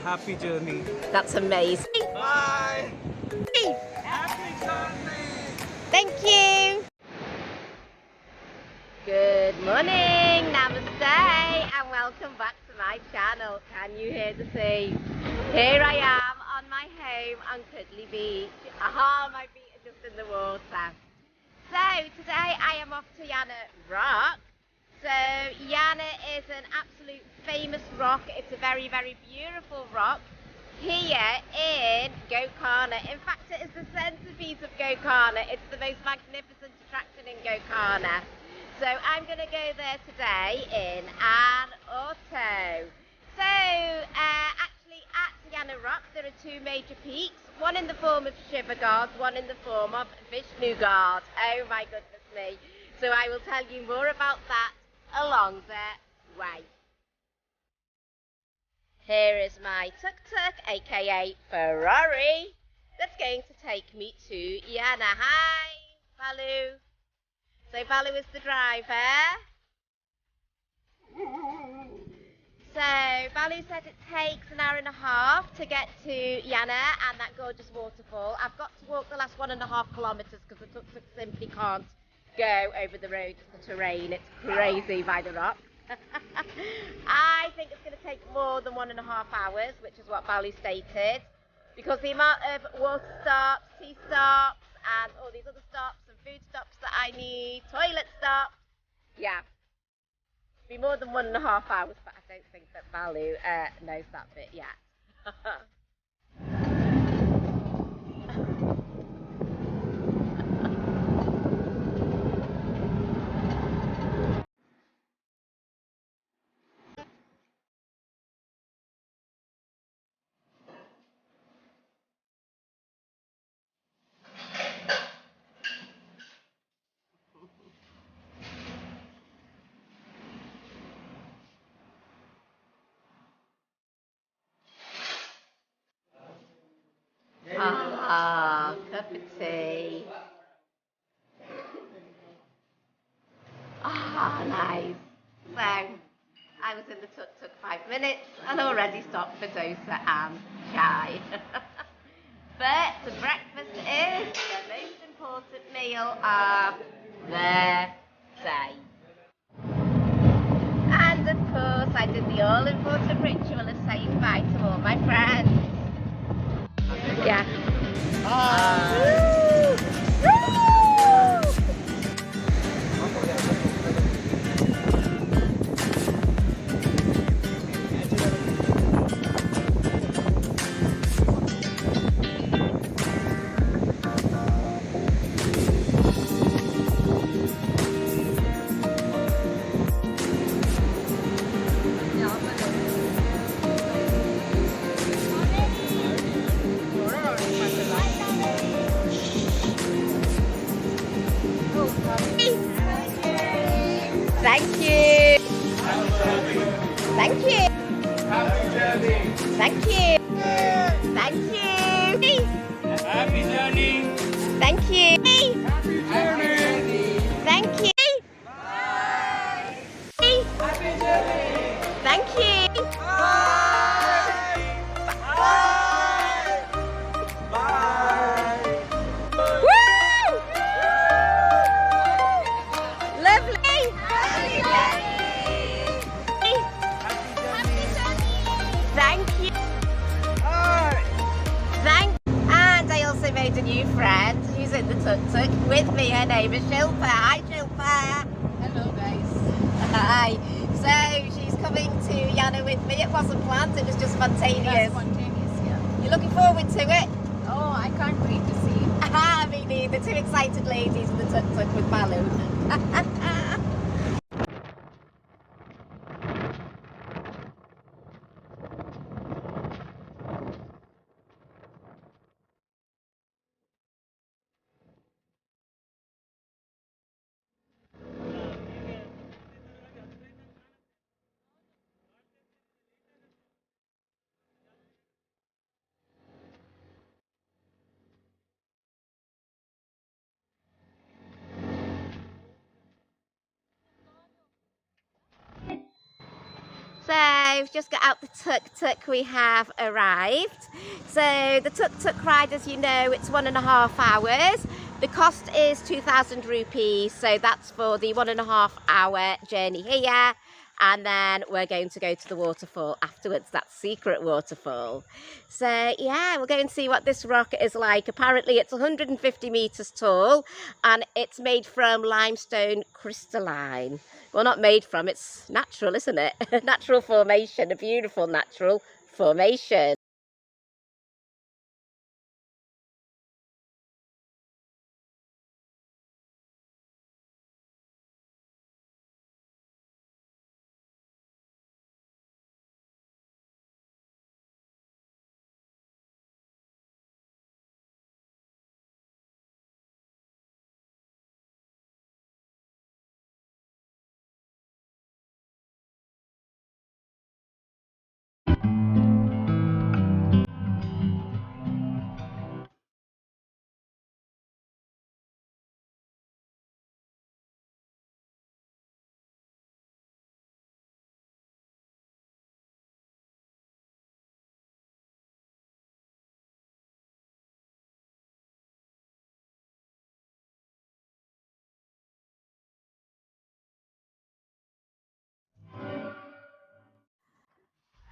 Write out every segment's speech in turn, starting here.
happy journey. That's amazing. Bye. Happy journey. Thank you. Good morning, namaste, and welcome back to my channel. Can you hear the sea? Here I am on my home on Cuddly Beach. Aha, my feet are just in the water. So today I am off to Yana Rock. So Yana is an absolute famous rock. It's a very, very beautiful rock here in Gokarna. In fact, it is the centerpiece of Gokarna. It's the most magnificent attraction in Gokarna. So I'm going to go there today in an auto. So actually at Yana Rock there are two major peaks, one in the form of Shiva God, one in the form of Vishnu God. Oh my goodness me. So I will tell you more about that along the way. Here is my tuk-tuk, aka Ferrari, that's going to take me to Yana. Hi, Balu. So Balu is the driver. So Balu said it takes an hour and a half to get to Yana and that gorgeous waterfall. I've got to walk the last 1.5 kilometres because the tuk-tuk simply can't go over the road, the terrain. It's crazy by the rock. I think it's going to take more than 1.5 hours, which is what Balu stated, because the amount of water stops, tea stops, and all these other stops and food stops that I need, toilet stops, yeah, be more than 1.5 hours, but I don't think that Balu knows that bit yet. Ah, cup of tea. Ah, nice. So, I was in the tuk-tuk 5 minutes and already stopped for dosa and chai. But the breakfast is the most important meal of the day. And of course, I did the all-important ritual of saying bye to all my friends. Yeah. Thank you. Thank you. Thank you. Thank you. Happy journey. Thank you. Happy journey. Thank you. Bye. Thank Happy journey. you. Bye. Bye. Bye. Woo! Lovely. Happy journey. Thank you. Bye. And I also made a new friend who's in the tuk-tuk with me. Her name is Shilpa. Hi, Shilpa. Hello guys. Hi. So she's coming to Yana with me. It wasn't planned. It was just spontaneous. That's spontaneous, yeah. You're looking forward to it? Oh, I can't wait to see. Ah, me neither. Two excited ladies in the tuk-tuk with Balu. So we've just got out the tuk-tuk, we have arrived. So the tuk-tuk ride, as you know, it's 1.5 hours. The cost is 2,000 rupees, so that's for the 1.5 hour journey here. And then we're going to go to the waterfall afterwards, that secret waterfall. So yeah, we'll go and see what this rock is like. Apparently it's 150 meters tall and it's made from limestone crystalline. Well, not made from, it's natural, isn't it? Natural formation, a beautiful natural formation.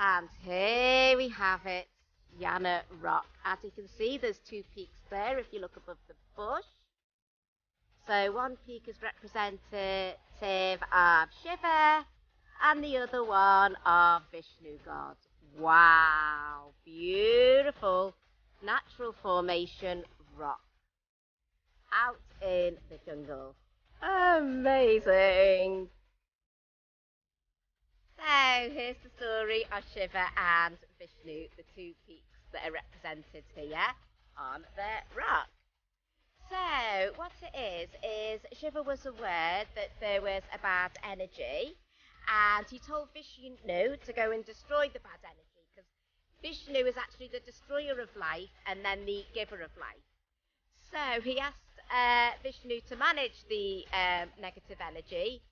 And here we have it, Yana Rock. As you can see, there's two peaks there if you look above the bush. So one peak is representative of Shiva and the other one of Vishnu God. Wow, beautiful natural formation rock out in the jungle. Amazing. So here's the story of Shiva and Vishnu, the two peaks that are represented here on the rock. So what it is Shiva was aware that there was a bad energy, and he told Vishnu to go and destroy the bad energy, because Vishnu is actually the destroyer of life and then the giver of life. So he asked Vishnu to manage the negative energy,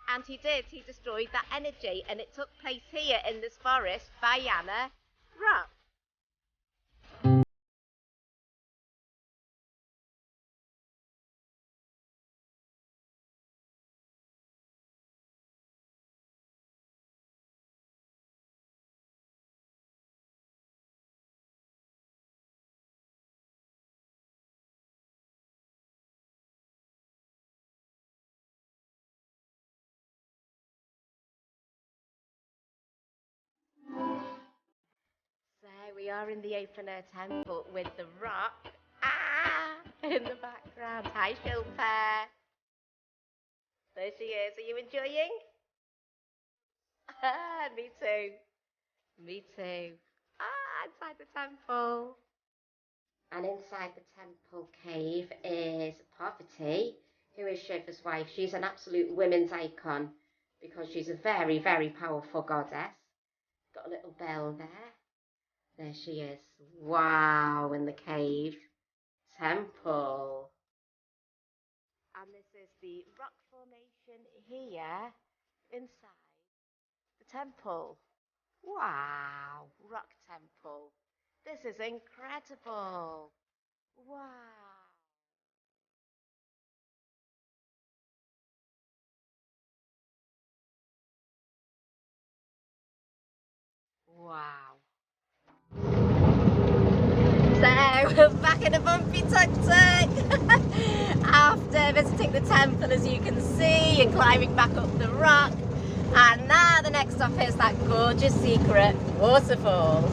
and he did. He destroyed that energy, and it took place here in this forest by Yana Rock. So we are in the open air temple with the rock in the background. Hi, Shilpa. There she is. Are you enjoying? Me too. Me too. Inside the temple. And inside the temple cave is Parvati, who is Shiva's wife. She's an absolute women's icon because she's a very, very powerful goddess. Got a little bell there. There she is. Wow, in the cave. Temple. And this is the rock formation here inside the temple. Wow, rock temple. This is incredible. Wow. Wow. So we're back in a bumpy tuk-tuk after visiting the temple, as you can see, and climbing back up the rock. And now the next stop is that gorgeous secret waterfall.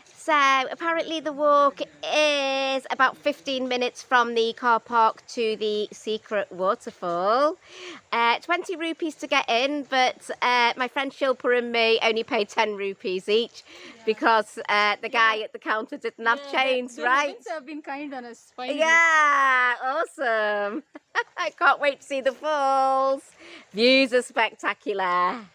So apparently the walk is about 15 minutes from the car park to the secret waterfall. 20 rupees to get in, but my friend Shilpa and me only paid 10 rupees each because the guy at the counter didn't have change, right? The have been kind on us. Finally. Yeah, awesome. I can't wait to see the falls. Views are spectacular.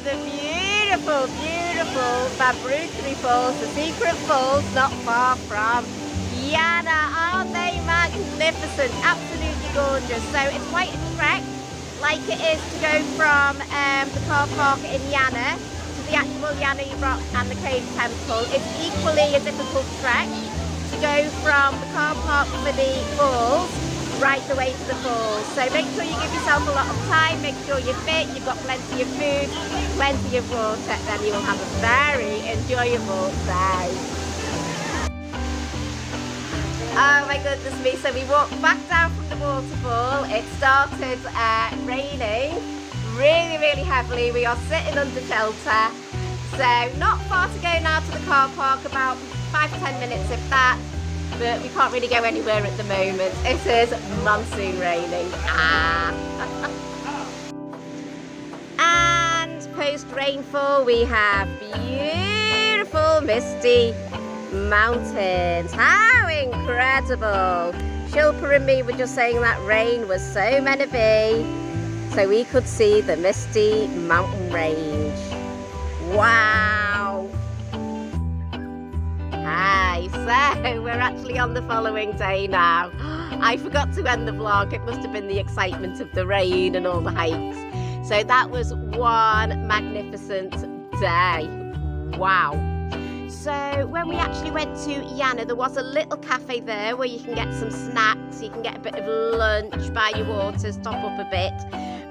the beautiful, beautiful Vibruthi Falls, the secret falls not far from Yana. Aren't they magnificent? Absolutely gorgeous. So it's quite a trek, like it is to go from the car park in Yana to the actual Yana Rock and the cave temple. It's equally a difficult trek to go from the car park for the falls right the way to the falls. So make sure you give yourself a lot of time, make sure you're fit, you've got plenty of food, plenty of water, then you will have a very enjoyable day. Oh my goodness me, so we walked back down from the waterfall. It started raining really, really heavily. We are sitting under shelter. So not far to go now to the car park, about 5 to 10 minutes if that. But we can't really go anywhere at the moment. It is monsoon raining. And post rainfall we have beautiful misty mountains. How incredible! Shilpa and me were just saying that rain was so meant to be, so we could see the misty mountain range. Wow! Hi, so we're actually on the following day now. I forgot to end the vlog. It must have been the excitement of the rain and all the hikes. So that was one magnificent day. Wow. So when we actually went to Yana, there was a little cafe there where you can get some snacks, you can get a bit of lunch, buy your water, stop up a bit.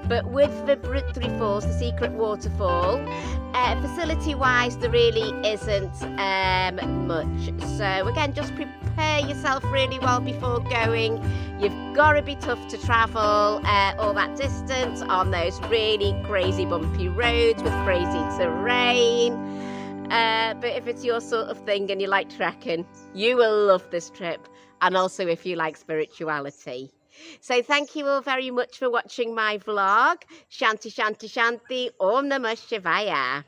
But with Vibruthi Falls, the secret waterfall, facility-wise, there really isn't much. So again, just prepare yourself really well before going. You've got to be tough to travel all that distance on those really crazy bumpy roads with crazy terrain. But if it's your sort of thing and you like trekking, you will love this trip. And also if you like spirituality. So thank you all very much for watching my vlog. Shanti, Shanti, Shanti, Om Namah Shivaya.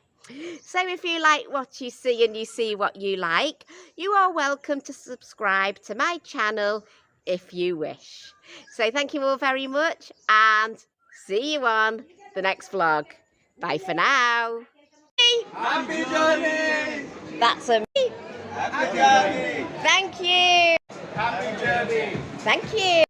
So if you like what you see and you see what you like, you are welcome to subscribe to my channel if you wish. So thank you all very much and see you on the next vlog. Bye for now. Happy journey! That's a me. Happy journey! Thank you. Happy journey! Thank you.